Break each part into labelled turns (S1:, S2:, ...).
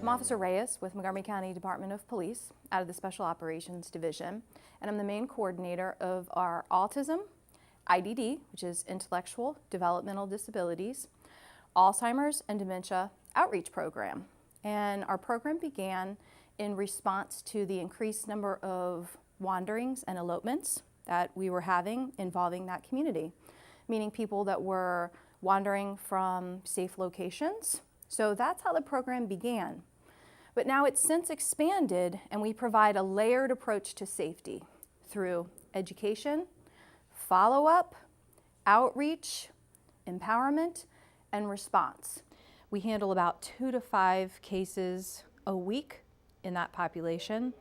S1: I'm Officer Reyes with Montgomery County Department of Police out of the Special Operations Division, and I'm the main coordinator of our autism, IDD, which is intellectual developmental disabilities, Alzheimer's and dementia outreach program. And our program began in response to the increased number of wanderings and elopements that we were having involving that community, meaning people that were wandering from safe locations. So that's how the program began. But now it's since expanded, and we provide a layered approach to safety through education, follow-up, outreach, empowerment, and response. We handle about 2 to 5 cases a week in that population.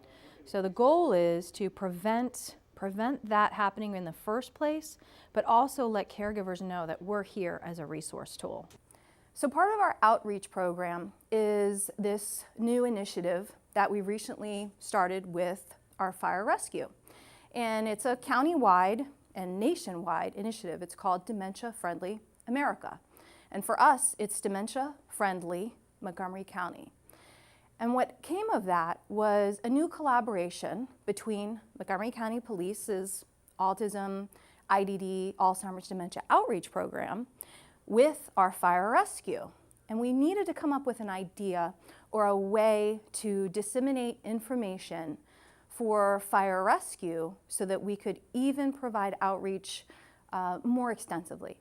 S1: So the goal is to prevent that happening in the first place, but also let caregivers know that we're here as a resource tool. So part of our outreach program is this new initiative that we recently started with our fire rescue. And it's a county-wide and nationwide initiative. It's called Dementia Friendly America. And for us, it's Dementia Friendly Montgomery County. And what came of that was a new collaboration between Montgomery County Police's Autism, IDD, Alzheimer's Dementia Outreach Program with our fire rescue. And we needed to come up with an idea or a way to disseminate information for fire rescue so that we could even provide outreach more extensively.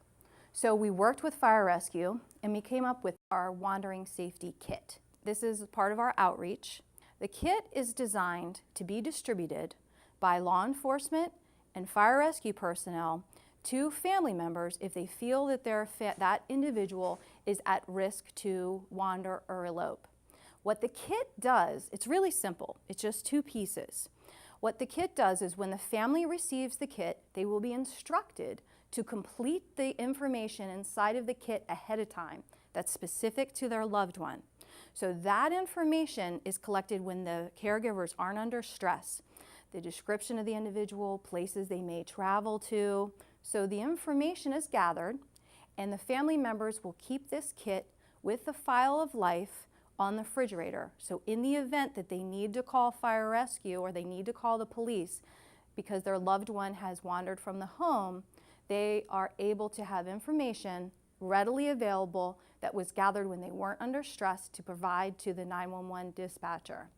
S1: So we worked with fire rescue and we came up with our Wandering Safety Kit. This is part of our outreach. The kit is designed to be distributed by law enforcement and fire rescue personnel to family members if they feel that that individual is at risk to wander or elope. What the kit does, it's really simple. It's just 2 pieces. What the kit does is when the family receives the kit, they will be instructed to complete the information inside of the kit ahead of time that's specific to their loved one. So that information is collected when the caregivers aren't under stress. The description of the individual, places they may travel to. So the information is gathered, and the family members will keep this kit with the file of life on the refrigerator. So in the event that they need to call fire rescue or they need to call the police because their loved one has wandered from the home, they are able to have information readily available that was gathered when they weren't under stress to provide to the 911 dispatcher.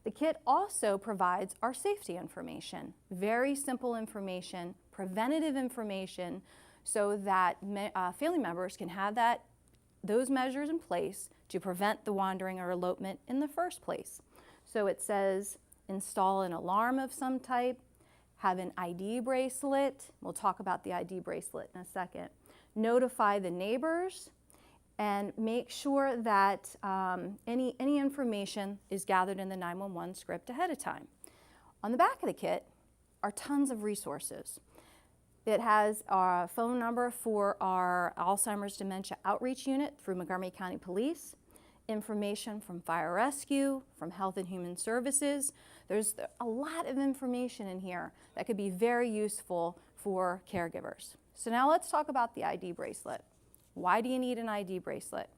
S1: The kit also provides our safety information, very simple information, preventative information, so that family members can have those measures in place to prevent the wandering or elopement in the first place. So it says install an alarm of some type, have an ID bracelet. We'll talk about the ID bracelet in a second. Notify the neighbors, and make sure that any information is gathered in the 911 script ahead of time. On the back of the kit are tons of resources. It has our phone number for our Alzheimer's Dementia Outreach Unit through Montgomery County Police, information from Fire Rescue, from Health and Human Services. There's a lot of information in here that could be very useful for caregivers. So now let's talk about the ID bracelet. Why do you need an ID bracelet?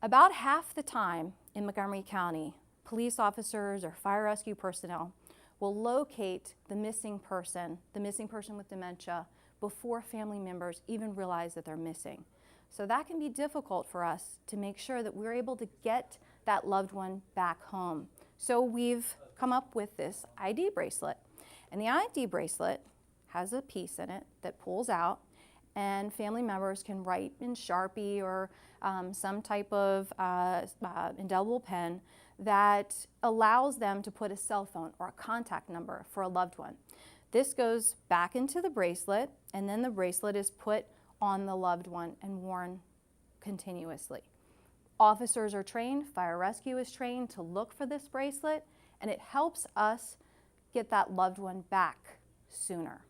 S1: About half the time in Montgomery County, police officers or fire rescue personnel will locate the missing person with dementia, before family members even realize that they're missing. So that can be difficult for us to make sure that we're able to get that loved one back home. So we've come up with this ID bracelet. And the ID bracelet has a piece in it that pulls out, and family members can write in Sharpie or some type of indelible pen that allows them to put a cell phone or a contact number for a loved one. This goes back into the bracelet, and then the bracelet is put on the loved one and worn continuously. Officers are trained, fire rescue is trained to look for this bracelet, and it helps us get that loved one back sooner.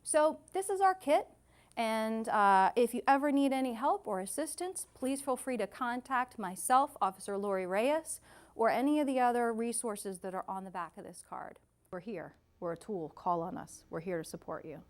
S1: So this is our kit. And if you ever need any help or assistance, please feel free to contact myself, Officer Laurie Reyes, or any of the other resources that are on the back of this card. We're here. We're a tool. Call on us. We're here to support you.